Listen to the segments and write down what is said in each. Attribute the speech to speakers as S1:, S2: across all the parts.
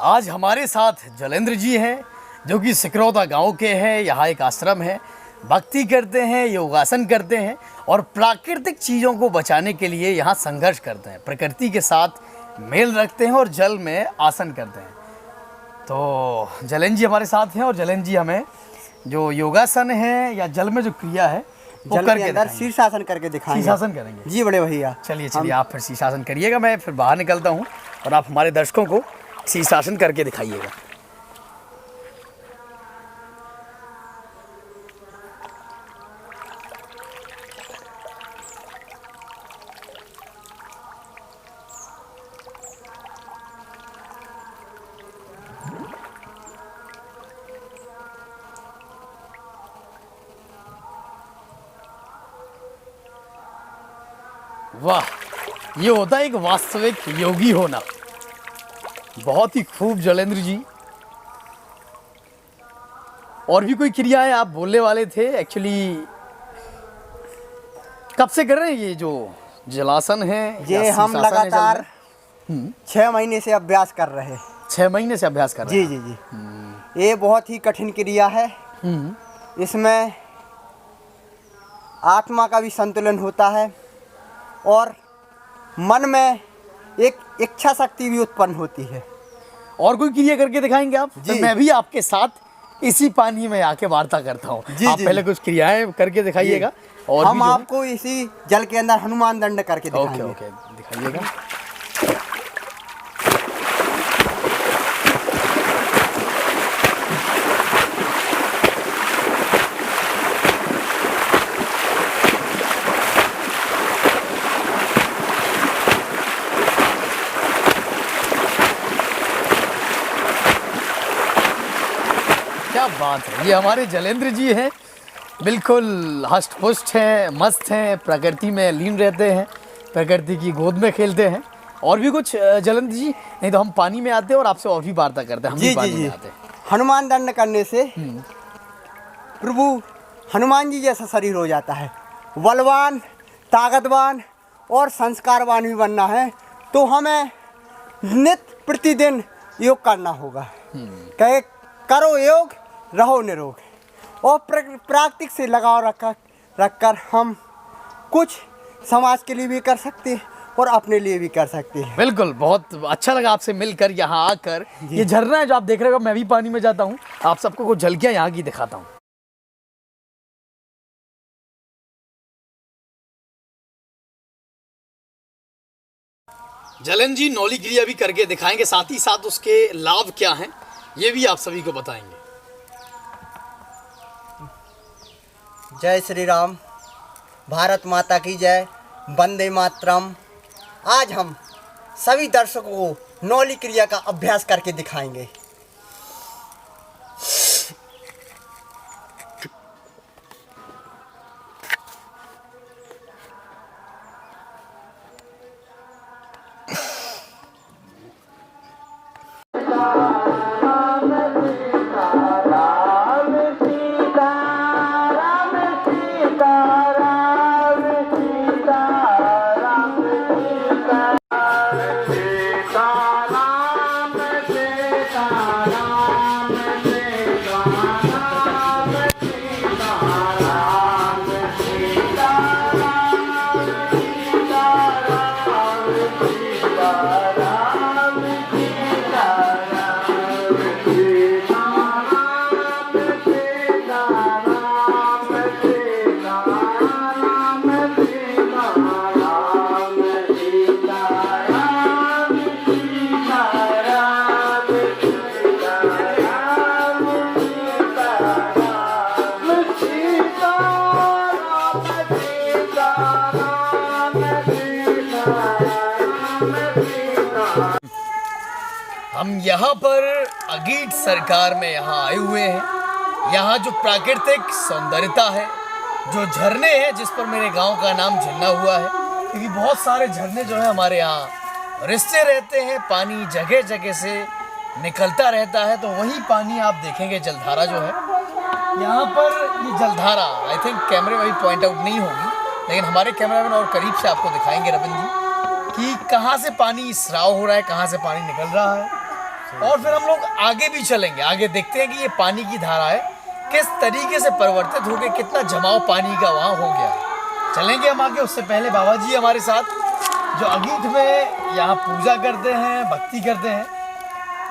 S1: आज हमारे साथ जलेंद्र जी हैं जो कि सिकरौता गांव के हैं। यहाँ एक आश्रम है, भक्ति करते हैं, योगासन करते हैं और प्राकृतिक चीज़ों को बचाने के लिए यहाँ संघर्ष करते हैं, प्रकृति के साथ मेल रखते हैं और जल में आसन करते हैं। तो जलेंद्र जी हमारे साथ हैं और जलेंद्र जी हमें जो योगासन है या जल में जो क्रिया है वो
S2: जल
S1: करके
S2: के अंदर शीर्षासन करके दिखाएंगे।
S1: शीर्षासन करेंगे
S2: जी बड़े भैया।
S1: चलिए आप फिर शीर्षासन करिएगा, मैं फिर बाहर निकलता हूँ और आप हमारे दर्शकों को शीर्षासन करके दिखाइएगा। वाह, ये होता है एक वास्तविक योगी होना। बहुत ही खूब जलेंद्र जी। और भी कोई क्रियाएं आप बोलने वाले थे? एक्चुअली कब से कर रहे हैं ये जो जलासन है?
S2: ये हम लगातार 6 महीने से अभ्यास कर रहे हैं।
S1: 6 महीने से अभ्यास कर रहे हैं?
S2: जी जी जी। ये बहुत ही कठिन क्रिया है। इसमें आत्मा का भी संतुलन होता है और मन में एक इच्छा शक्ति भी उत्पन्न होती है।
S1: और कोई क्रिया करके दिखाएंगे आप?
S2: जी।
S1: तो मैं भी आपके साथ इसी पानी में आके वार्ता करता हूँ। आप
S2: जी,
S1: पहले
S2: जी।
S1: कुछ क्रियाएं करके दिखाइएगा और
S2: हम
S1: भी जो है-
S2: आपको इसी जल के अंदर हनुमान दंड करके दिखाएंगे।
S1: ओके दिखाइएगा। क्या बात है, ये हमारे जलेंद्र जी हैं, बिल्कुल हष्ट पुष्ट हैं, मस्त हैं, प्रकृति में लीन रहते हैं, प्रकृति की गोद में खेलते हैं। और भी कुछ जलेंद्र जी? नहीं तो हम पानी में आते हैं और आपसे और भी वार्ता करते हैं। हम भी
S2: जी
S1: पानी
S2: जी
S1: में
S2: जी।
S1: आते हैं।
S2: हनुमान दंड करने से प्रभु हनुमान जी जैसा शरीर हो जाता है। बलवान, ताकतवान और संस्कारवान भी बनना है तो हमें नित्य प्रतिदिन योग करना होगा। कहे करो योग, रहो निरोग। और प्राकृतिक से लगाव रखकर हम कुछ समाज के लिए भी कर सकते हैं और अपने लिए भी कर सकते हैं।
S1: बिल्कुल, बहुत अच्छा लगा आपसे मिलकर, यहाँ आकर। ये झरना है जो आप देख रहे हो, मैं भी पानी में जाता हूँ, आप सबको कुछ झलकियाँ यहाँ की दिखाता हूँ। जलन जी नौली क्रिया भी करके दिखाएंगे, साथ ही साथ उसके लाभ क्या हैं ये भी आप सभी को बताएंगे।
S2: जय श्री राम, भारत माता की जय, वंदे मातरम। आज हम सभी दर्शकों को नौली क्रिया का अभ्यास करके दिखाएंगे।
S1: हम यहाँ पर अगीट सरकार में यहाँ आए हुए हैं। यहाँ जो प्राकृतिक सौंदर्यता है, जो झरने हैं, जिस पर मेरे गांव का नाम झरना हुआ है, क्योंकि बहुत सारे झरने जो है हमारे यहाँ रिसते रहते हैं, पानी जगह जगह से निकलता रहता है। तो वही पानी आप देखेंगे, जलधारा जो है यहाँ पर, ये जलधारा आई थिंक कैमरे में भी पॉइंट आउट नहीं होगी, लेकिन हमारे कैमरामैन और करीब से आपको दिखाएंगे रविंद्र जी कि कहाँ से पानी स्राव हो रहा है, कहाँ से पानी निकल रहा है। और फिर हम लोग आगे भी चलेंगे, आगे देखते हैं कि ये पानी की धारा है किस तरीके से परिवर्तित हो गई, कितना जमाव पानी का वहाँ हो गया। चलेंगे हम आगे, उससे पहले बाबा जी हमारे साथ जो अगीठ में यहाँ पूजा करते हैं, भक्ति करते हैं।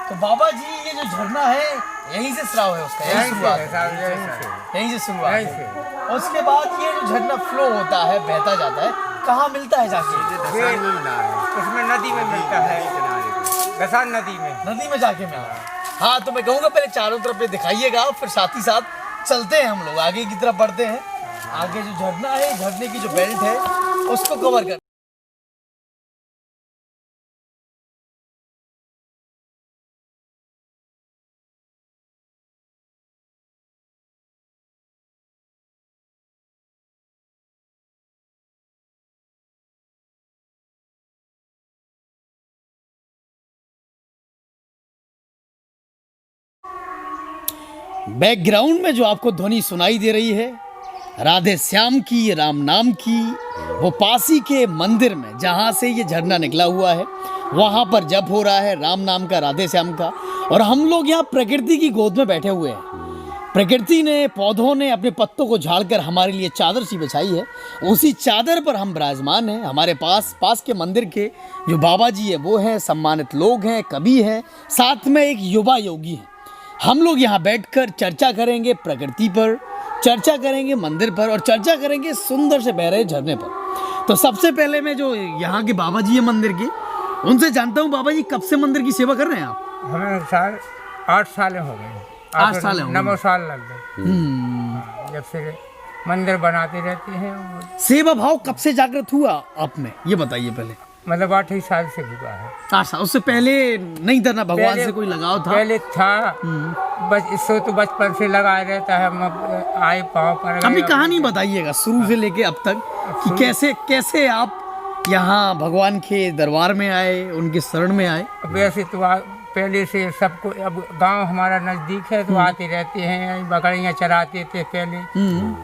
S1: तो बाबा जी ये जो झरना है यहीं से स्राव है उसका, यहीं शुरुआत है, यहीं से शुरुआत है। और उसके बाद ये जो झरना फ्लो होता है, बहता जाता है, कहाँ मिलता है जाके?
S3: उसमें नदी में मिलता है, गसान नदी में
S1: जाके मिला। हाँ, तो मैं कहूँगा पहले चारों तरफ ये दिखाइएगा, फिर साथ ही साथ चलते हैं हम लोग आगे की तरफ बढ़ते हैं। आगे जो झरना है, झरने की जो बेल्ट है उसको कवर कर। बैकग्राउंड में जो आपको ध्वनि सुनाई दे रही है राधे श्याम की, राम नाम की, वो पासी के मंदिर में जहाँ से ये झरना निकला हुआ है वहाँ पर जप हो रहा है राम नाम का, राधे श्याम का। और हम लोग यहाँ प्रकृति की गोद में बैठे हुए हैं। प्रकृति ने, पौधों ने अपने पत्तों को झाड़कर हमारे लिए चादर सी बिछाई है, उसी चादर पर हम विराजमान हैं। हमारे पास के मंदिर के जो बाबा जी है वो हैं, सम्मानित लोग हैं, कवि हैं, साथ में एक युवा योगी है। हम लोग यहाँ बैठकर चर्चा करेंगे प्रकृति पर, चर्चा करेंगे मंदिर पर, और चर्चा करेंगे सुंदर से बह रहे झरने पर। तो सबसे पहले मैं जो यहाँ के बाबा जी है मंदिर के, उनसे जानता हूँ। बाबा जी, कब से मंदिर की सेवा कर रहे हैं आप?
S3: हमें 8 साल हो गए।
S1: 8 साल हो गए।
S3: 9 साल लग गए जब से मंदिर बनाते रहते हैं।
S1: सेवा भाव कब से जागृत हुआ आप में, ये बताइए पहले।
S3: मतलब 8 ही साल से हुआ है।
S1: 8 साल। उससे पहले नहीं था ना, भगवान से कोई लगाव था?
S3: पहले था, बस इससे तो बचपन से लगाया रहता है। हम आए पाँव पर।
S1: अपनी कहानी बताइएगा शुरू से लेके अब तक कि कैसे कैसे आप यहाँ भगवान के दरबार में आए, उनके शरण में आए।
S3: वैसे तो पहले से सबको, अब गांव हमारा नज़दीक है तो आते रहते हैं, बकरियाँ चराते थे पहले,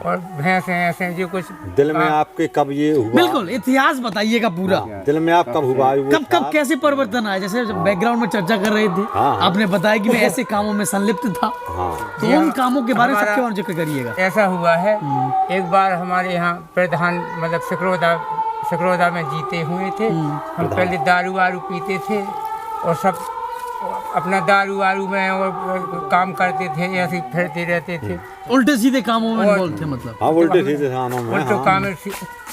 S3: और भैंस ऐसे जो कुछ।
S4: दिल में आपके कब ये हुआ?
S1: बिल्कुल, इतिहास बताइएगा पूरा।
S4: दिल में आप कब हुआ?
S1: कब कैसे परिवर्तन आया? जैसे बैकग्राउंड में चर्चा कर रहे थे, आपने बताया कि मैं ऐसे कामों में संलिप्त था, तो उन कामों के बारे में सबके बारे में जिक्र करिएगा।
S3: ऐसा हुआ है, एक बार हमारे यहाँ प्रधान मतलब सिकरौदा में जीते हुए थे। हम पहले दारू वारू पीते थे और सब अपना दारू वारू में और काम करते थे, ऐसे फिरते रहते थे,
S1: उल्टे सीधे कामों में बोलते, मतलब
S4: हाँ, उल्टे सीधे कामों में।
S3: उल्टे काम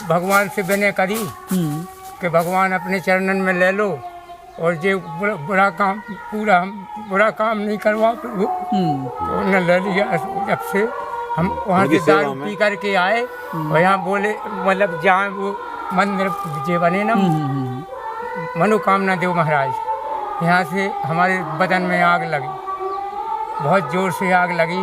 S3: भगवान से विनय करी कि भगवान अपने चरणन में ले लो, और जो बुरा काम पूरा हम बुरा काम नहीं करवा प्रभु। तो उन्होंने ले लिया। जब से हम वहाँ से दारू पी करके आए और यहाँ बोले, मतलब जहाँ वो मंदिर जे बने ना, मनोकामना देव महाराज, यहाँ से हमारे बदन में आग लगी, बहुत जोर से आग लगी।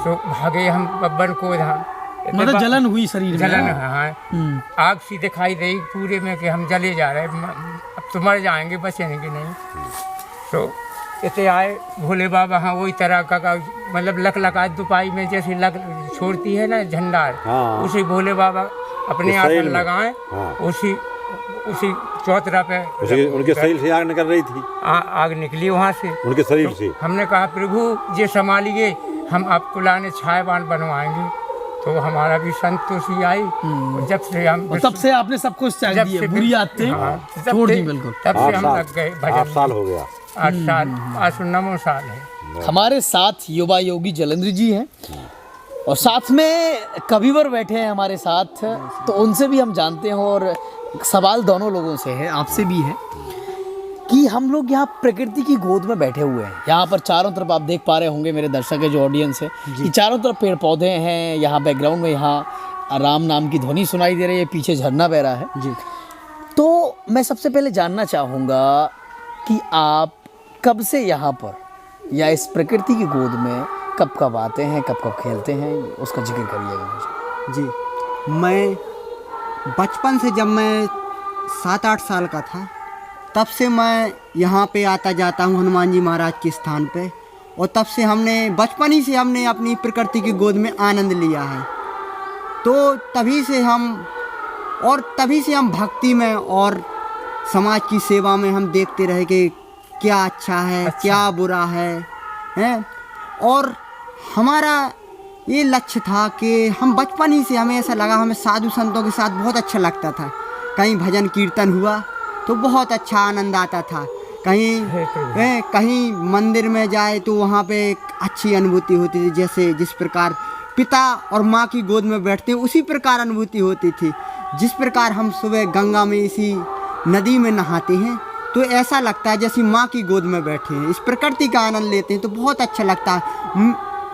S3: तो भागे हम बब्बर को धाम,
S1: मतलब जलन हुई शरीर में।
S3: जलन, हाँ, आग सी दिखाई दी पूरे में कि हम जले जा रहे, अब तो मर जाएंगे, बचेंगे नहीं। तो इतने आए भोले बाबा, हाँ वही तरह का मतलब लक दुपाई में जैसे लक छोड़ती है ना झंडा, उसी भोले बाबा अपने आसन लगाए, उसी चौतरा पे
S4: उनके शरीर से आग निकल रही थी।
S3: आग निकली वहाँ से, उनके
S4: शरीर से।
S3: हमने कहा प्रभु ये संभालिए, हम आपको लाने छायावान बनवाएंगे। तो हमारा भी संतोषी आई। जब से हम,
S1: तब से आपने सब कुछ त्याग दिया, बुरी आदतें छोड़ दी बिल्कुल।
S3: तब से हम लग गए भजन।
S4: 8 साल हो गया।
S3: 8 साल, आज 9वां साल है।
S1: हमारे साथ युवा योगी जलेंद्र जी हैं, और साथ में कविवर बैठे हैं हमारे साथ, तो उनसे भी हम जानते हैं। और सवाल दोनों लोगों से है, आपसे भी है, कि हम लोग यहाँ प्रकृति की गोद में बैठे हुए हैं। यहाँ पर चारों तरफ आप देख पा रहे होंगे, मेरे दर्शक है जो ऑडियंस है, कि चारों तरफ पेड़ पौधे हैं। यहाँ बैकग्राउंड में यहाँ राम नाम की ध्वनि सुनाई दे रही है, पीछे झरना बह रहा है जी। तो मैं सबसे पहले जानना चाहूँगा कि आप कब से यहाँ पर या इस प्रकृति की गोद में कब कब आते हैं, कब कब खेलते हैं, उसका जिक्र करिएगा मुझे।
S2: जी, मैं बचपन से, जब मैं 7-8 साल का था, तब से मैं यहाँ पे आता जाता हूँ हनुमान जी महाराज के स्थान पे, और तब से हमने बचपन ही से हमने अपनी प्रकृति की गोद में आनंद लिया है। तो तभी से हम भक्ति में और समाज की सेवा में हम देखते रहे कि क्या अच्छा है क्या बुरा है, हैं? और हमारा ये लक्ष्य था कि हम बचपन ही से हमें ऐसा लगा, हमें साधु संतों के साथ बहुत अच्छा लगता था। कहीं भजन कीर्तन हुआ तो बहुत अच्छा आनंद आता था, कहीं मंदिर में जाए तो वहाँ पे एक अच्छी अनुभूति होती थी। जैसे जिस प्रकार पिता और माँ की गोद में बैठते हैं उसी प्रकार अनुभूति होती थी। जिस प्रकार हम सुबह गंगा में इसी नदी में नहाते हैं तो ऐसा लगता है जैसे माँ की गोद में बैठे हैं, इस प्रकृति का आनंद लेते हैं तो बहुत अच्छा लगता है।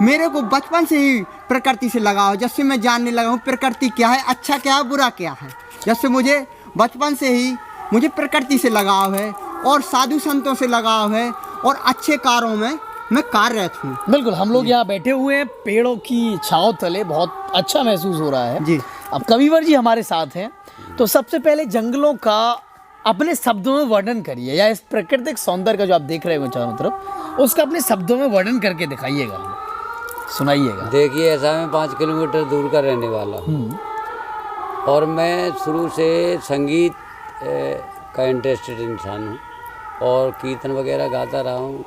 S2: मेरे को बचपन से ही प्रकृति से लगाव, जब से मैं जानने लगा हूँ प्रकृति क्या है, अच्छा क्या है, बुरा क्या है, जब से मुझे बचपन से ही मुझे प्रकृति से लगाव है और साधु संतों से लगाव है और अच्छे कार्यों में मैं कार्यरत हूँ।
S1: बिल्कुल, हम लोग यहाँ बैठे हुए हैं पेड़ों की छांव तले, बहुत अच्छा महसूस हो रहा है
S2: जी।
S1: अब कविवर जी हमारे साथ हैं, तो सबसे पहले जंगलों का अपने शब्दों में वर्णन करिए, या इस प्राकृतिक सौंदर्य का जो आप देख रहे हो चारों तरफ, उसका अपने शब्दों में वर्णन करके दिखाइएगा, सुनाइएगा।
S5: देखिए, ऐसा मैं 5 किलोमीटर दूर का रहने वाला हूँ और मैं शुरू से संगीत का इंटरेस्टेड इंसान हूँ और कीर्तन वगैरह गाता रहा हूँ।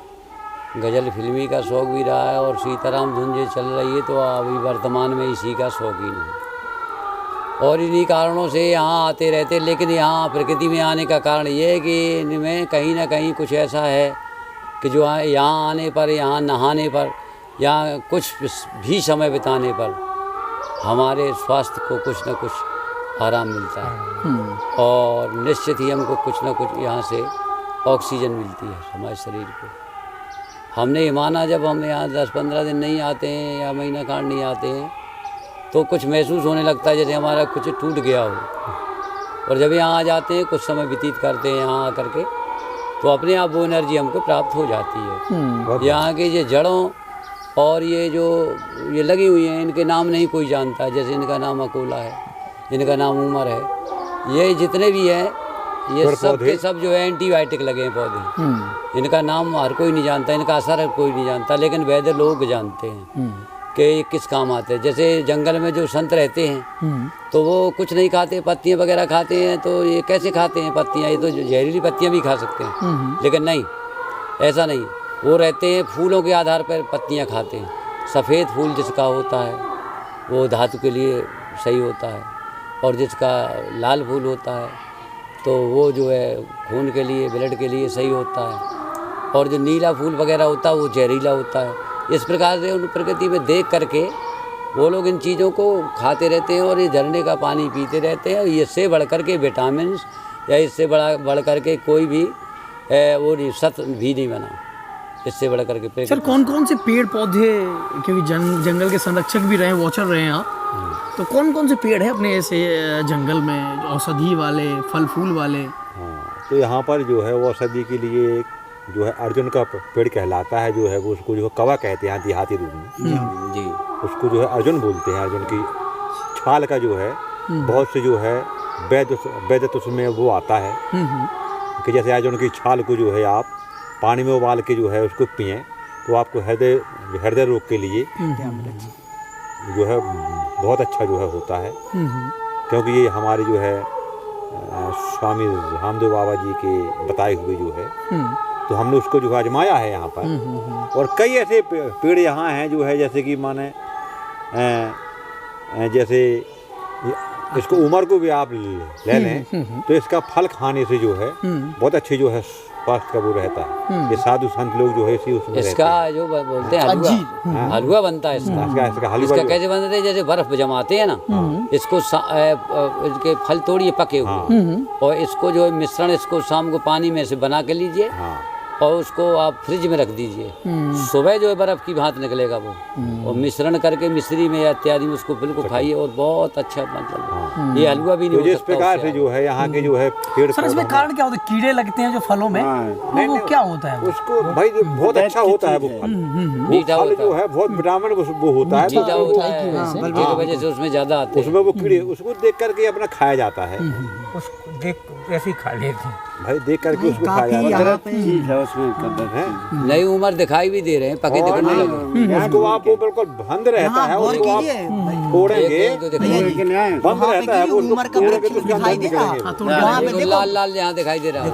S5: गज़ल फिल्मी का शौक़ भी रहा है और सीताराम धुन जो चल रही है तो अभी वर्तमान में इसी का शौकीन हूँ और इन्हीं कारणों से यहाँ आते रहते। लेकिन यहाँ प्रकृति में आने का कारण ये है कि इनमें कहीं ना कहीं कुछ ऐसा है कि जो यहाँ आने पर, यहाँ नहाने पर, यहाँ कुछ भी समय बिताने पर हमारे स्वास्थ्य को कुछ न कुछ आराम मिलता है और निश्चित ही हमको कुछ न कुछ यहाँ से ऑक्सीजन मिलती है हमारे शरीर को। हमने ये माना जब हम यहाँ 10-15 दिन नहीं आते हैं या महीना काट नहीं आते हैं तो कुछ महसूस होने लगता है जैसे हमारा कुछ टूट गया हो, और जब यहाँ आ जाते हैं कुछ समय व्यतीत करते हैं यहाँ आकर के तो अपने आप वो एनर्जी हमको प्राप्त हो जाती है। यहाँ के ये जड़ों और ये जो ये लगी हुई हैं इनके नाम नहीं कोई जानता, जैसे इनका नाम अकोला है, इनका नाम उमर है, ये जितने भी हैं ये सब के सब जो है एंटीबायोटिक लगे हैं पौधे। इनका नाम हर कोई नहीं जानता, इनका असर हर कोई नहीं जानता, लेकिन वैद्य लोग जानते हैं कि ये किस काम आते हैं। जैसे जंगल में जो संत रहते हैं तो वो कुछ नहीं खाते, पत्तियां वगैरह खाते हैं, तो ये कैसे खाते हैं पत्तियां, ये तो जहरीली पत्तियां भी खा सकते हैं, लेकिन नहीं, ऐसा नहीं, वो रहते हैं फूलों के आधार पर पत्तियां खाते हैं। सफ़ेद फूल जिसका होता है वो धातु के लिए सही होता है और जिसका लाल फूल होता है तो वो जो है खून के लिए, ब्लड के लिए सही होता है, और जो नीला फूल वगैरह होता है वो जहरीला होता है। इस प्रकार से उन प्रकृति में देख करके वो लोग इन चीज़ों को खाते रहते हैं और ये झरने का पानी पीते रहते हैं। इससे बढ़ कर के विटामिन या इससे बढ़ कर के कोई भी वो नहीं, सत्व भी नहीं बना इससे बढ़ कर के।
S1: सर कौन कौन से पेड़ पौधे, क्योंकि जंगल के संरक्षक भी रहे, वॉचर रहे हैं आप, तो कौन कौन से पेड़ हैं अपने ऐसे जंगल में औषधि वाले, फल फूल वाले?
S4: हाँ, तो यहाँ पर जो है वो औषधि के लिए जो है अर्जुन का पेड़ कहलाता है, जो है वो उसको जो है कवा कहते हैं देहाती रूप में
S5: जी,
S4: उसको जो है अर्जुन बोलते हैं। अर्जुन की छाल का जो है बहुत से जो है वैद्य उसमें वो आता है कि जैसे अर्जुन की छाल को जो है आप पानी में उबाल के जो है उसको पिएं तो आपको हृदय रोग के लिए जो है बहुत अच्छा जो है होता है, क्योंकि ये हमारे जो है स्वामी रामदेव बाबा जी के बताए हुए जो है तो हमने उसको जो है आजमाया है यहाँ पर। और कई ऐसे पेड़ यहाँ हैं जो है जैसे कि माने जैसे इसको उमर को भी आप ले लें तो इसका फल खाने से जो है बहुत अच्छी जो है स्वास्थ्य का वो रहता है। ये साधु संत लोग जो है इसी उसमें
S5: इसका जो बोलते हैं हलवा, हलवा बनता है इसका
S4: हलवा
S5: कैसे बनता है, जैसे बर्फ जमाते हैं ना, इसको इसके फल तोड़िए पके हुए और इसको जो है मिश्रण इसको शाम को पानी में से बना के लीजिए और उसको आप फ्रिज में रख दीजिए, सुबह जो है बर्फ की भांति निकलेगा वो, और मिश्रण करके मिश्री में या इत्यादि में उसको बिल्कुल खाइए और बहुत अच्छा मतलब ये हलवा भी नहीं हो सकता।
S4: इस प्रकार से जो है यहाँ के जो है पेड़
S1: सर इसमें कारण क्या होता है? कीड़े लगते हैं जो फलों में, वो क्या होता है?
S4: उसको भाई बहुत अच्छा होता है वो फल, वो फल जो है बहुत विटामिन वो होता है,
S5: मीठा होता है, की वजह से उसमें ज्यादा आते हैं।
S4: उसमें वो कीड़े उसको देख करके अपना खाया जाता है,
S3: उसको देख ऐसे ही खा लेते हैं
S4: भाई, देख करके उसको खाया जाता है।
S5: नई उम्र दिखाई भी दे रहे हैं, पके दिखने लगे।
S4: उसको आप वो बिल्कुल बंद रहता है, उसको आप फोड़ेंगे
S5: एक तो दिखाई दे रहा है।
S4: बंद
S2: वहाँ पे
S4: रहता है
S2: कि
S4: वो, उसको
S2: उमर का
S4: फोड़ेंगे
S2: वृक्ष
S4: तो उसके अंदर
S2: दिखाई दे रहा
S4: निकलेंगे।
S2: है। वहाँ पे
S5: देखो,
S2: देखो
S5: लाल लाल यहाँ दिखाई दे रहा है।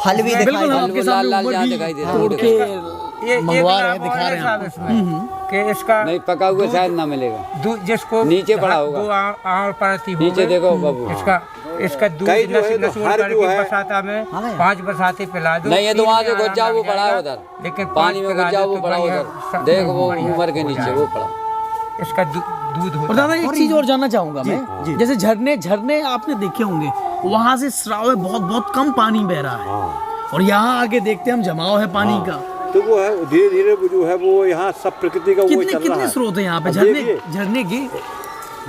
S2: फल भी दिखाई
S1: बिल्कुल
S2: दे
S1: हम
S2: रहा
S1: आपके
S5: लाल
S1: सामने
S5: लाल
S1: ऊपर
S5: यहाँ
S1: भी
S5: दिखाई दे रहा है।
S1: तोड़ के
S3: ये
S1: मंगवा रहे हैं,
S3: एक
S1: दिखा रहे हैं
S3: साहब इसमें कि इसका
S5: नहीं पका हुआ शायद ना मिलेगा।
S3: जिसको
S5: नीचे पड़ा होगा।
S3: दो आड़ परती हो
S5: नीचे
S3: गई,
S5: देखो बाबू।
S3: इसका दूध
S4: कई जो है तो
S3: नसूर
S4: हर जो
S3: करके
S4: है-
S3: बसाता में
S2: हाँ भाई।
S3: 5 बरसाती पिला दो।
S5: नहीं, ये तो
S3: 3
S5: वहाँ से
S3: में
S5: घुस जाओ,
S3: आराम
S5: वो
S3: लग
S5: पड़ा है
S3: जाएगा।
S5: उधर।
S3: लेकिन
S5: पानी में घुस जाओ, वो पड़ा उधर। देख वो उमर के नीचे वो पड़ा।
S3: इसका दूध
S1: और
S3: होता
S1: दादा
S3: है।
S1: एक चीज और जानना चाहूंगा मैं, जैसे झरने आपने देखे होंगे, वहां से स्राव में बहुत बहुत कम पानी बह रहा है,
S4: हाँ
S1: और यहाँ आके देखते हैं हम जमाव है पानी का।
S4: तो वो है धीरे धीरे वो जो है वो यहाँ सब प्रकृति का वो
S1: कितने
S4: चल रहा
S1: कितने
S4: है।
S1: स्रोत है यहाँ पे
S4: अब
S1: झरने
S4: देखिए,
S1: झरने के?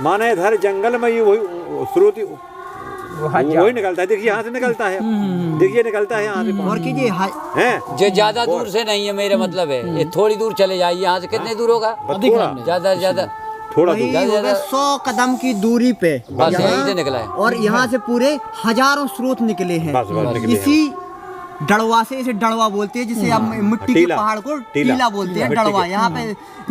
S4: माने इधर जंगल में ये वही स्रोत वही निकलता है। देखिए यहाँ से निकलता है, देखिए निकलता है यहाँ से
S2: और
S4: पानी
S2: कीजिए
S4: है।
S5: जो ज्यादा दूर से नहीं है, मेरा मतलब है ये थोड़ी दूर चले जाइए। यहाँ से कितने दूर होगा?
S4: बस थोड़ा
S5: ज्यादा से ज्यादा
S4: थोड़ा
S2: वही
S4: दूर।
S2: हो गया 100 कदम की दूरी पे
S5: बस यहीं से निकला है।
S2: और यहाँ से पूरे हजारों स्रोत निकले हैं।
S4: बस निकले हैं।
S2: इसी डड़वा से, इसे डड़वा बोलते हैं, जिसे हम मिट्टी के
S4: टीला।
S2: पहाड़ को
S4: टीला।
S2: टीला बोलते हैं।
S4: मिट्टी
S2: डड़वा
S4: के।
S2: यहाँ पे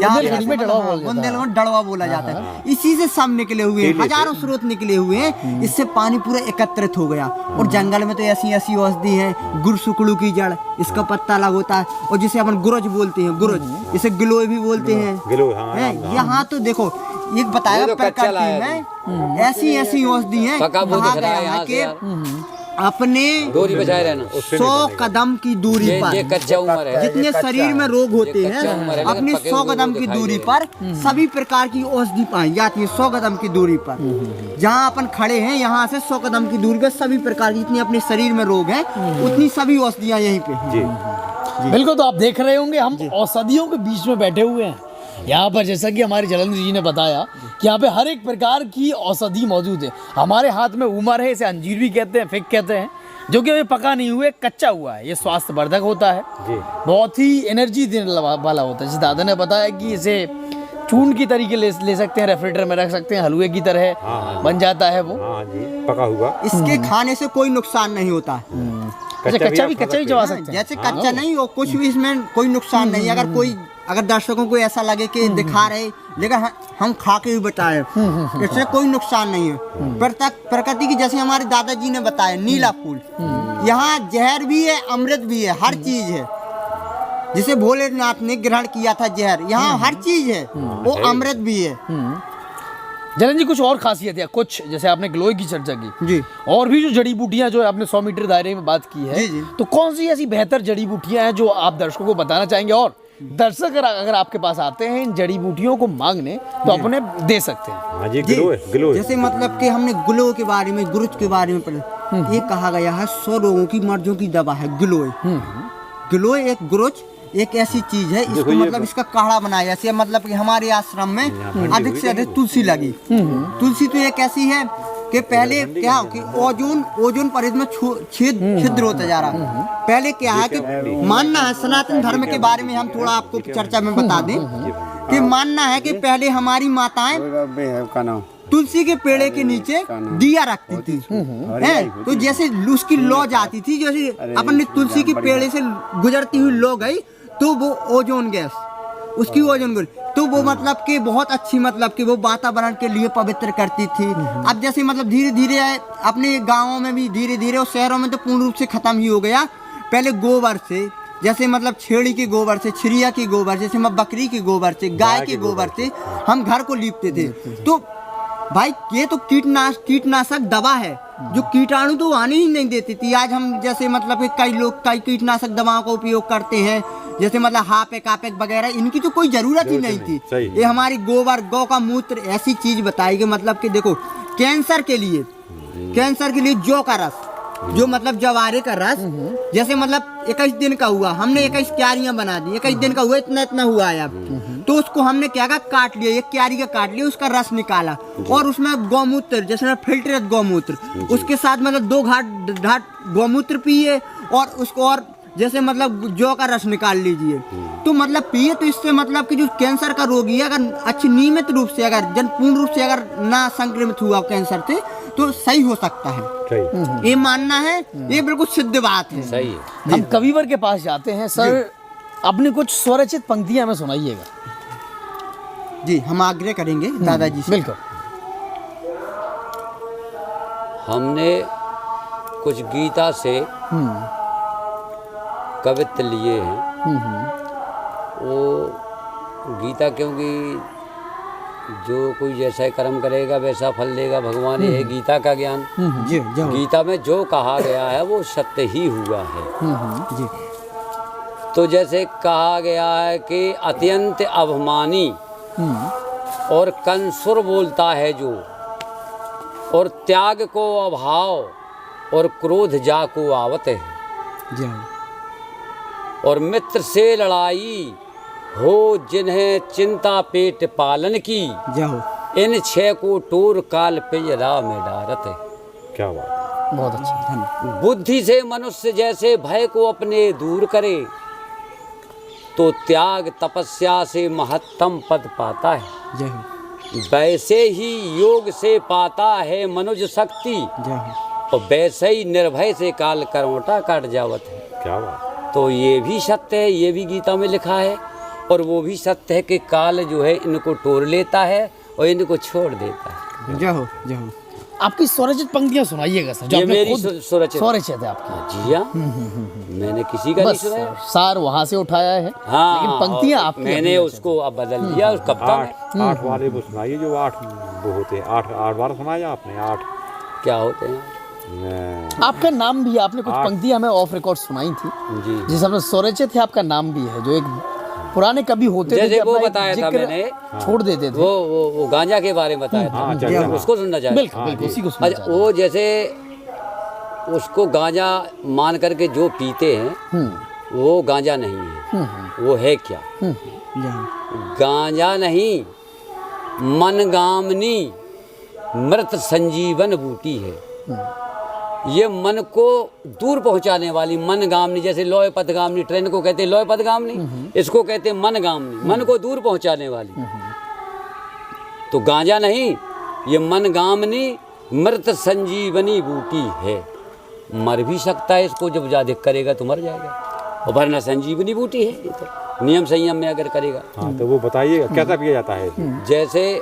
S2: यहाँ
S1: बुंदेलखंड में डड़वा बोला जाता है।
S2: बुंदेलखंड में डड़वा बोला जाता है। इसी से सब निकले हुए हैं,
S4: टीले से।
S2: हजारों स्रोत निकले हुए हैं। इससे पानी पूरा एकत्रित हो गया। और जंगल में तो ऐसी ऐसी औषधि है, गुरसुकड़ू की जड़, इसका पत्ता अलग होता है, और जिसे अपन गुरज बोलते हैं, गुरज, इसे गिलोय भी बोलते हैं।
S4: गिलोय, हाँ,
S2: हैं?
S4: हाँ, हाँ।
S2: यहाँ तो देखो एक बताया
S5: वो तो कच्चा
S2: प्रकृति
S5: लाया
S2: में ऐसी ऐसी औषधि है।
S5: पका वो
S2: कहा
S5: दिख रहा है
S2: गया है
S5: यहाँ से
S2: कि
S5: यार।
S2: अपने
S5: दूरी बचाए रहना।
S2: 100 कदम की दूरी
S5: ये
S2: पर
S5: कच्चा उम्र है।
S2: जितने शरीर में रोग होते
S5: ये
S2: हैं,
S5: कच्चा उम्र है, लेकिन
S2: अपनी
S5: पके
S2: 100
S5: हुए
S2: कदम
S5: वो
S2: की
S5: दिखाई
S2: दूरी
S5: दे
S2: पर सभी प्रकार की औषधि पाई जाती है। 100 कदम की दूरी पर जहाँ अपन खड़े हैं, यहाँ से 100 कदम की दूरी पर सभी प्रकार की जितनी अपने शरीर में रोग हैं, उतनी सभी औषधियाँ यहीं पे हैं।
S4: जी
S1: बिल्कुल। तो आप देख रहे होंगे हम औषधियों के बीच में बैठे हुए हैं यहाँ पर, जैसा कि हमारे जलंधर जी ने बताया कि यहाँ पे हर एक प्रकार की औषधि मौजूद है। हमारे हाथ में उमर है, इसे अंजीर भी कहते हैं, फिग कहते हैं, जो कि अभी पका नहीं हुए, कच्चा हुआ है। ये स्वास्थ्यवर्धक होता है,
S4: जी।
S1: बहुत ही एनर्जी देने वाला होता है। जिस दादा ने बताया कि इसे चूर्ण की तरीके ले सकते हैं, रेफ्रिजरेटर में रख सकते हैं, हलवे की तरह बन जाता है वो।
S4: हाँ जी, पका हुआ
S2: इसके खाने से कोई नुकसान नहीं होता है।
S1: अच्छा, कच्चा भी
S4: आप खा
S1: चबा
S4: सकते हैं।
S1: सकते हैं।
S2: जैसे कच्चा नहीं हो, कुछ भी इसमें कोई नुकसान नहीं है। अगर दर्शकों को ऐसा लगे कि दिखा रहे, लेकिन हम खा के भी बताए, इससे कोई नुकसान नहीं है। प्रकृति की, जैसे हमारे दादाजी ने बताया, नीला फूल, यहाँ जहर भी है, अमृत भी है, हर चीज है। जिसे भोलेनाथ ने ग्रहण किया था जहर, यहाँ हर चीज है, वो अमृत भी है।
S1: जलन जी, कुछ और खासियत है कुछ, जैसे आपने ग्लोई की चर्चा की
S2: जी।
S1: और भी जो जड़ी बूटियां जो आपने 100 मीटर दायरे में बात की है,
S2: जी, जी।
S1: तो कौन सी ऐसी बेहतर जड़ी बूटियां हैं जो आप दर्शकों को बताना चाहेंगे? और दर्शक अगर आपके पास आते हैं इन जड़ी बूटियों को मांगने, तो अपने दे सकते हैं।
S4: हाँ जी,
S2: जी,
S4: गिलोय
S2: जैसे मतलब कि हमने ग्लो के बारे में, गुरुज के बारे में पढ़ा। ये कहा गया है 100 रोगों की मर्जों की दवा है गिलोय। गिलोय एक गुरुज एक ऐसी चीज है, इसको मतलब इसका काढ़ा बनाया। जैसे मतलब कि हमारे आश्रम में अधिक से अधिक तुलसी लगी। तुलसी तो एक ऐसी है कि पहले क्या हो कि ओजोन परत में छिद्र होता जा रहा। पहले क्या है कि मानना है, सनातन धर्म के बारे में हम थोड़ा आपको चर्चा में बता दें कि मानना है कि पहले हमारी माताएं तुलसी के पेड़े के नीचे दिया रखती थी, हैं? तो जैसे उसकी लौ जाती थी, जैसे अपन तुलसी के पेड़े से गुजरती हुई लौ गई, तो वो ओजोन गैस, उसकी ओजोन गैस, तो वो मतलब कि बहुत अच्छी, मतलब कि वो वातावरण के लिए पवित्र करती थी। अब जैसे मतलब धीरे धीरे अपने गाँवों में भी धीरे धीरे, और शहरों में तो पूर्ण रूप से खत्म ही हो गया। पहले गोबर से, जैसे मतलब छेड़ी के गोबर से, छिड़िया के गोबर से, जैसे बकरी के गोबर से, गाय के गोबर से हम घर को लीपते थे। तो भाई ये तो कीटनाशक दवा है, जो कीटाणु तो आने ही नहीं देती थी। आज हम जैसे मतलब कि कई लोग कई कीटनाशक दवाओं का उपयोग करते हैं, जैसे मतलब हापेक कापेक वगैरह, इनकी तो कोई जरूरत ही नहीं थी। ये हमारी गोबर, गौ का मूत्र ऐसी चीज बताई कि मतलब कि देखो कैंसर के लिए जौ का रस, जो मतलब जवारे का रस, जैसे मतलब 21 दिन का हुआ, हमने 21 क्यारियां बना दी, 21 दिन का हुआ, इतना हुआ है अब, तो उसको हमने क्या कहा, काट लिया, एक क्यारी का काट लिया, उसका रस निकाला, और उसमें गौमूत्र, जैसे फिल्टरेट गौमूत्र, उसके साथ मतलब 2 घाट गौमूत्र पिए, और उसको और जैसे मतलब जौ का रस निकाल लीजिए, तो मतलब पिए, तो इससे मतलब कि जो कैंसर का रोगी है, अगर अच्छी नियमित रूप से, अगर पूर्ण रूप से अगर ना संक्रमित हुआ कैंसर से, तो सही हो सकता है।
S4: सही।
S2: ये मानना है, ये बिल्कुल सिद्ध बात है।
S5: सही है।
S1: हम कविवर के पास जाते हैं। सर, अपने कुछ स्वरचित पंक्तियां हमें सुनाइएगा।
S2: जी, हम आग्रह करेंगे दादाजी से।
S1: बिल्कुल।
S5: हमने कुछ गीता से कवित्व लिए हैं। वो गीता, क्योंकि जो कोई जैसा कर्म करेगा वैसा फल देगा, भगवान ये है गीता का ज्ञान।
S2: जी जाओ
S5: गीता में जो कहा गया है वो सत्य ही हुआ है।
S2: जी
S5: तो जैसे कहा गया है कि अत्यंत अभिमानी और कंसुर बोलता है जो, और त्याग को अभाव और क्रोध जा को आवत है,
S2: जाओ
S5: और मित्र से लड़ाई हो जिन्हें चिंता पेट पालन की,
S2: जाओ
S5: इन छह को टोर काल पिंजरा में डारत है।
S4: क्या बात।
S1: बहुत अच्छा।
S2: धन्यवाद।
S5: बुद्धि से मनुष्य जैसे भय को अपने दूर करे, तो त्याग तपस्या से महत्तम पद पाता है।
S2: जय हो
S5: वैसे ही योग से पाता है मनुज शक्ति,
S2: जय हो
S5: और वैसे ही निर्भय से काल करवटा काट जावत है।
S4: क्या बात।
S5: तो ये भी सत्य है, ये भी गीता में लिखा है, और वो भी सत्य है कि काल जो है इनको टोर लेता है और इनको छोड़ देता है।
S2: जय हो जय हो।
S1: आपकी स्वरचित पंक्तियां सुनाइएगा सर, जो
S5: ये
S1: आपने
S5: मेरी
S1: खुद
S5: स्वरचित
S1: स्वरचित है आपकी।
S5: जी हाँ, मैंने किसी का नहीं
S1: बस
S5: सुना।
S1: सार वहां से उठाया है,
S5: हाँ,
S1: लेकिन पंक्तियां
S5: और
S1: आपकी
S5: मैंने
S1: अपनी
S5: उसको अब बदल दिया उस कविता में।
S4: आठ वाले वो सुनाइए, जो आठ वो होते हैं। आठ बार सुनाया आपने। आठ
S5: क्या होते हैं?
S1: आपका नाम भी है, आपने कुछ पंक्तियां हमें ऑफ रिकॉर्ड सुनाई थी,
S5: जी,
S1: जिस आपने स्वरचित है, आपका नाम भी है, जो एक पुराने कवि होते थे
S5: जैसे
S1: कि
S5: वो
S1: अपना एक
S5: बताया था
S1: जिक्र
S5: मैंने,
S1: छोड़ देते थे।
S5: वो गांजा के बारे में बताया था।
S4: हाँ, चलिए, हाँ।
S5: उसको सुनना चाहिए।
S1: बिल्कुल बिल्कुल उसी को सुनना
S5: अच्छा,
S1: चाहते हैं।
S5: वो जैसे उसको गांजा मान करके जो पीते हैं वो गांजा नहीं है। वो है क्या?
S2: जय हो
S5: गांजा नहीं, मनगामनी मृत संजीवन बूटी है। ये मन को दूर पहुंचाने वाली मनगामनी, जैसे लोय पथगामनी, ट्रेन को कहते हैं लोय पथगामनी, इसको कहते हैं मनगामनी, मन को दूर पहुंचाने वाली। तो गांजा नहीं, ये मनगामनी मृत संजीवनी बूटी है। मर भी सकता है इसको, जब ज्यादा करेगा तो मर जाएगा, और वरना संजीवनी बूटी है। ये तो नियम संयम में अगर करेगा।
S4: हाँ, तो वो बताइएगा कैसा पिया जाता है।
S5: जैसे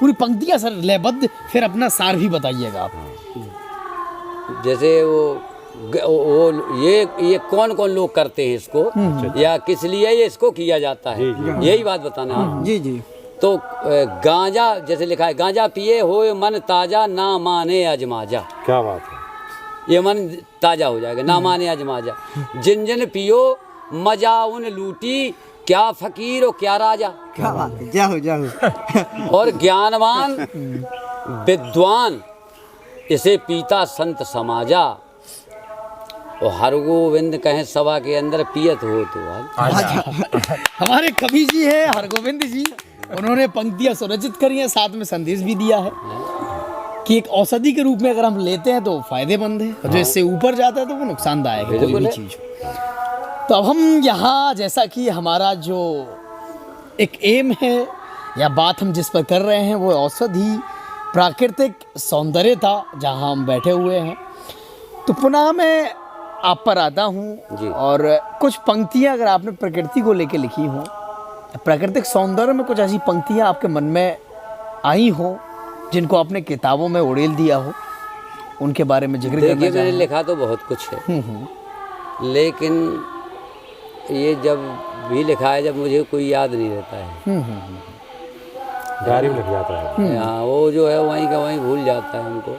S1: पूरी पंक्तियां सर लयबद्ध, फिर अपना सार भी बताइएगा आप।
S5: जैसे वो ये कौन कौन लोग करते हैं इसको, या किस लिए ये इसको किया जाता है, यही बात बताना है।
S2: जी जी
S5: तो गांजा जैसे लिखा है, गांजा पिए होए मन ताजा ना माने अजमाजा।
S4: क्या बात है।
S5: ये मन ताजा हो जाएगा, ना माने अजमाजा। जिन जिन पियो मजा उन लूटी, क्या फकीर और क्या राजा।
S2: क्या बात है। जय हो जय हो
S5: और ज्ञानवान विद्वान इसे पीता संत समाजा, और हर गोविंद कहें सभा के अंदर पियत हो तो आज।
S1: हमारे कवि जी है हरगोविंद जी, उन्होंने पंक्तियां सुरचित करी हैं, साथ में संदेश भी दिया है कि एक औषधि के रूप में अगर हम लेते हैं तो फायदेमंद है, और जो इससे ऊपर जाता है तो वो नुकसानदायक है, कोई भी चीज। तो अब हम यहाँ, जैसा कि हमारा जो एक एम है या बात हम जिस पर कर रहे हैं, वो औषधि प्राकृतिक सौंदर्यता, जहाँ हम बैठे हुए हैं। तो पुनः मैं आप पर आता हूँ, और कुछ पंक्तियाँ अगर आपने प्रकृति को लेके लिखी हों, प्राकृतिक सौंदर्य में कुछ ऐसी पंक्तियाँ आपके मन में आई हो जिनको आपने किताबों में उड़ेल दिया हो, उनके बारे में जिक्र करना
S5: देखिए, मैंने
S1: चाहेंगे?
S5: लिखा तो बहुत कुछ है, लेकिन ये जब भी लिखा है, जब मुझे कोई याद नहीं रहता है।
S4: डायरी में लिख जाता है।
S5: हाँ, वो जो है वहीं का वहीं भूल जाता है हमको।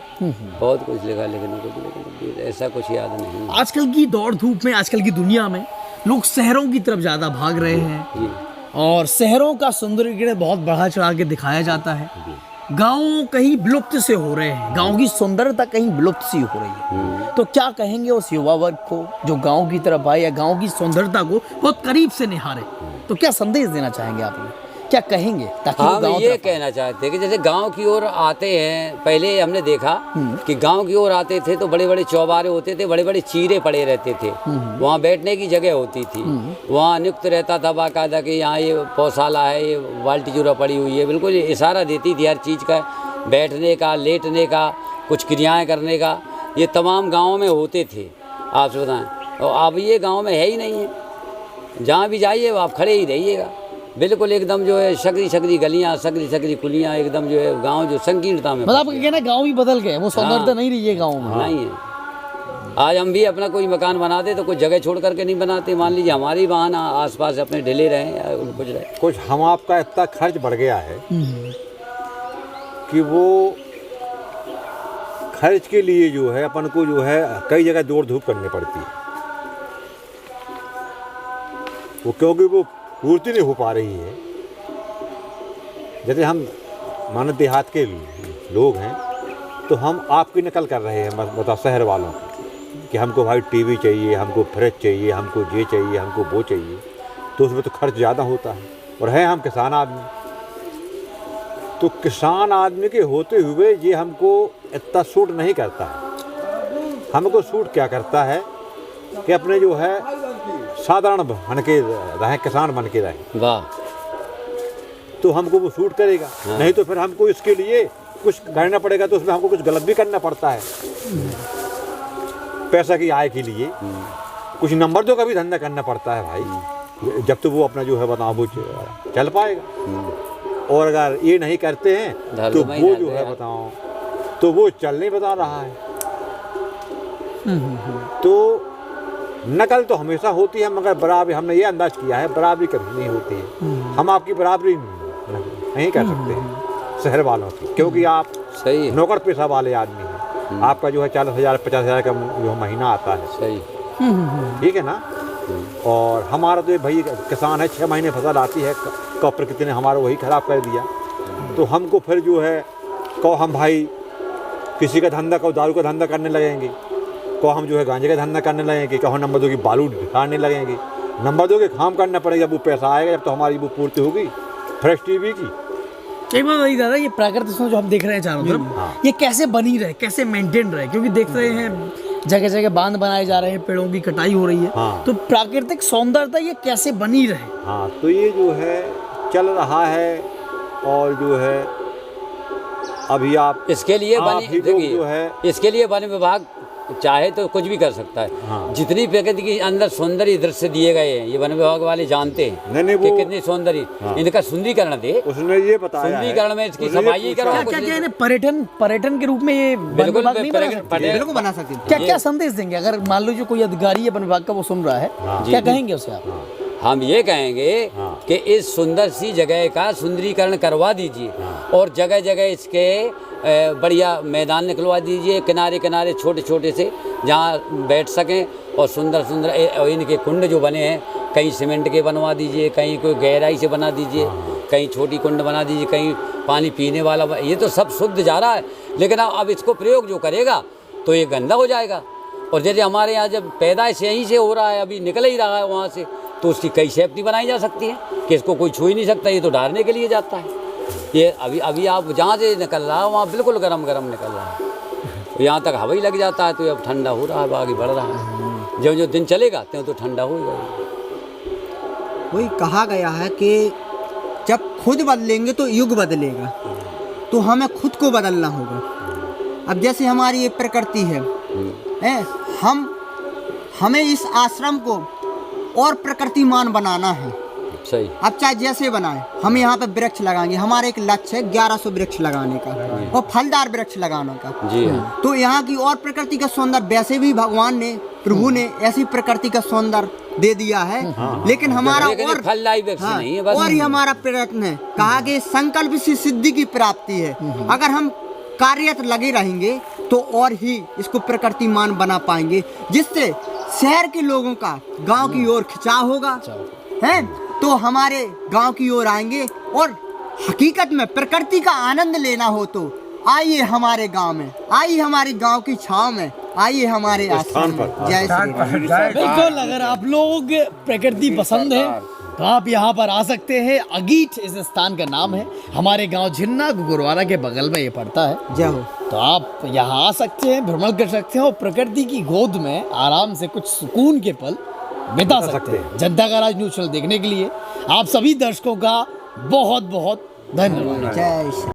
S5: बहुत कुछ लिखा, लेकिन ऐसा कुछ याद नहीं।
S1: आजकल की दौड़ धूप में, आजकल की दुनिया में लोग शहरों की तरफ ज़्यादा भाग रहे हैं,
S5: जी,
S1: और शहरों का सौंदर्यीकरण बहुत बढ़ा चढ़ा के दिखाया जाता है। गांव कहीं विलुप्त से हो रहे हैं, गांव की सुंदरता कहीं विलुप्त सी हो रही है। तो क्या कहेंगे उस युवा वर्ग को जो गांव की तरफ आए या गांव की सुंदरता को बहुत करीब से निहारे? तो क्या संदेश देना चाहेंगे आप उन्हें, क्या कहेंगे ताकि वो
S5: हम
S1: गांव
S5: ये
S1: तरफ आए?
S5: कहना चाहते हैं कि जैसे गांव की ओर आते हैं, पहले हमने देखा कि गांव की ओर आते थे तो बड़े बड़े चौबारे होते थे, बड़े बड़े चीरे पड़े रहते थे, वहाँ बैठने की जगह होती थी, वहाँ नियुक्त रहता था बाकायदा कि यहाँ ये पौशाला है, ये बाल्टी चूरा पड़ी हुई है, बिल्कुल इशारा देती थी हर चीज़ का, बैठने का, लेटने का, कुछ क्रियाएँ करने का, ये तमाम गाँव में होते थे। आपसे बताएं, और अब ये गाँव में है ही नहीं है। जहाँ भी जाइए आप खड़े ही रहिएगा, बिल्कुल एकदम जो है सकरी सकरी गलियाँ, सकरी सकरी कुलियाँ, एकदम जो है गांव जो संकीर्णता में
S1: मतलब आपका कहना है गाँव भी बदल गए, वो सौंदर्यता नहीं रही है गाँव में।
S5: नहीं है। आज हम भी अपना कोई मकान बनाते तो कोई जगह छोड़ करके नहीं बनाते। मान लीजिए हमारी वाहन आसपास अपने ढिले रहे या कुछ रहे।
S4: कुछ हम आपका इतना खर्च बढ़ गया है कि वो खर्च के लिए जो है अपन को जो है कई जगह दौड़ धूप करनी पड़ती है, वो क्योंकि वो पूर्ति नहीं हो पा रही है। जैसे हम मानो देहात के लोग हैं तो हम आपकी नकल कर रहे हैं, बताओ शहर वालों की, कि हमको भाई टीवी चाहिए, हमको फ्रिज चाहिए, हमको ये चाहिए, हमको वो चाहिए, तो उसमें तो खर्च ज़्यादा होता है। और है हम किसान आदमी, तो किसान आदमी के होते हुए ये हमको इतना सूट नहीं करता है। हमको सूट क्या करता है कि अपने जो है साधारण बन के रहें, किसान बन के रहें,
S5: वाह,
S4: तो हमको वो सूट करेगा। नहीं तो फिर हमको इसके लिए कुछ करना पड़ेगा, तो उसमें हमको कुछ गलत भी करना पड़ता है पैसा की आय के लिए। कुछ नंबर दो का भी धंधा करना पड़ता है भाई, जब तो वो अपना जो है बताओ वो चल पाएगा। और अगर ये नहीं करते हैं तो वो जो है बताओ तो वो चल नहीं बता रहा है। तो नकल तो हमेशा होती है, मगर बराबरी हमने ये अंदाज किया है बराबरी कभी नहीं होती है। हम आपकी बराबरी नहीं कर सकते हैं शहर वालों की, क्योंकि आप
S5: सही
S4: नौकर पेशा वाले आदमी हैं। आपका जो है 40,000 50,000 का जो महीना आता है,
S5: सही,
S4: ठीक है ना। और हमारा तो भाई किसान है, 6 महीने फसल आती है, कब प्रकृति ने हमारा वही खराब कर दिया। तो हमको फिर जो है को हम भाई किसी का धंधा, को दारू का धंधा करने लगेंगे, को हम जो है गांजे का धंधा करने लगेंगे, कहो नंबर 2 की बालू ढाने लगेंगे। नंबर 2 के काम करना पड़ेगा, जब वो पैसा आएगा, जब तो हमारी वो पूर्ति होगी फ्रेश टीवी की।
S1: एक बात वही दादा, ये प्राकृतिक जो हम देख रहे हैं चारों तरफ, ये कैसे बनी रहे, कैसे मेंटेन रहे? क्योंकि देख रहे हैं जगह जगह बांध बनाए जा रहे हैं, पेड़ों की कटाई हो रही है।
S4: हाँ।
S1: तो प्राकृतिक सौंदर्यता ये कैसे बनी रहे?
S4: हाँ, तो ये जो है चल रहा है। और जो है अभी आप
S5: इसके लिए
S4: आप
S5: बनी
S4: ही लोग
S5: देखिए,
S4: जो है
S5: इसके लिए वन विभाग चाहे तो कुछ भी कर सकता है।
S4: हाँ।
S5: जितनी प्रकृति के अंदर सौंदर्य दृश्य दिए गए हैं, ये वन विभाग वाले जानते हैं
S4: नहीं,
S5: कि
S4: वो-
S5: कितनी सौंदर्य, इनका सुंदरीकरण दे।
S4: उसने ये बताया है,
S5: सुंदरीकरण में इसकी
S4: उसने ये
S5: सफाई
S4: पूछा
S5: करो।
S4: है।
S1: क्या क्या इन्हें पर्यटन के रूप में ये वन
S5: बिल्कुल
S1: विभाग नहीं बना सकते?
S2: बिल्कुल बना सकते हैं।
S1: क्या क्या संदेश देंगे अगर मान लो जो कोई अधिकारी है वन विभाग का वो सुन रहा है, क्या कहेंगे उसे आप?
S5: हम ये कहेंगे
S4: हाँ।
S5: कि इस सुंदर सी जगह का सुंदरीकरण करवा दीजिए और जगह जगह इसके बढ़िया मैदान निकलवा दीजिए, किनारे किनारे छोटे छोटे से, जहाँ बैठ सकें। और सुंदर सुंदर इनके कुंड जो बने हैं, कहीं सीमेंट के बनवा दीजिए, कहीं कोई गहराई से बना दीजिए, कहीं छोटी कुंड बना दीजिए, कहीं पानी पीने वाला। ये तो सब शुद्ध जा रहा है, लेकिन अब इसको प्रयोग जो करेगा तो ये गंदा हो जाएगा। और जैसे हमारे यहाँ जब पैदाइश यहीं से हो रहा है, अभी निकल ही रहा है वहाँ से, तो उसकी कई सेफ्टी बनाई जा सकती है कि इसको कोई छू ही नहीं सकता, ये तो डालने के लिए जाता है। ये अभी आप जहाँ से निकल रहा है वहाँ बिल्कुल गरम गरम निकल रहा है, तो यहाँ तक हवा ही लग जाता है, तो अब ठंडा हो रहा है, आगे बढ़ रहा है। जो जो दिन चलेगा त्यों तो ठंडा होगा।
S2: वही कहा गया है कि जब खुद बदलेंगे तो युग बदलेगा, तो हमें खुद को बदलना होगा। अब जैसे हमारी ये प्रकृति है, हमें इस आश्रम को और प्रकृतिमान बनाना है।
S5: सही,
S2: अब चाहे जैसे बनाए, हम यहाँ पे वृक्ष लगाएंगे। हमारा एक लक्ष्य है 1100 वृक्ष लगाने का और फलदार वृक्ष लगाने का।
S5: जी हाँ।
S2: तो यहाँ की और प्रकृति का सौंदर्य, वैसे भी भगवान ने, प्रभु ने ऐसी प्रकृति का सौंदर्य दे दिया है। लेकिन हमारा
S5: लेकिन
S2: और
S5: फलदायी वृक्ष नहीं है बस।
S2: और ही हमारा प्रयत्न है, कहा कि संकल्प से सिद्धि की प्राप्ति है। अगर हम कार्यरत लगे रहेंगे तो और ही इसको प्रकृतिमान बना पाएंगे, जिससे शहर के लोगों का गांव की ओर खिंचाव होगा, है तो हमारे गांव की ओर आएंगे। और हकीकत में प्रकृति का आनंद लेना हो तो आइए हमारे गांव में, आइए हमारे गांव की छांव में, आइए हमारे आश्रम में। जय श्री राम।
S1: बिल्कुल, अगर आप लोग प्रकृति पसंद है तो आप यहाँ पर आ सकते हैं। अगीठ इस स्थान का नाम है, हमारे गांव झिन्ना गुरुद्वारा के बगल में ये पड़ता है।
S2: जय हो।
S1: तो आप यहाँ आ सकते हैं, भ्रमण कर सकते हैं और प्रकृति की गोद में आराम से कुछ सुकून के पल बिता सकते हैं। जनता का राज न्यूज़ चैनल देखने के लिए आप सभी दर्शकों का बहुत बहुत धन्यवाद।
S2: जय श्री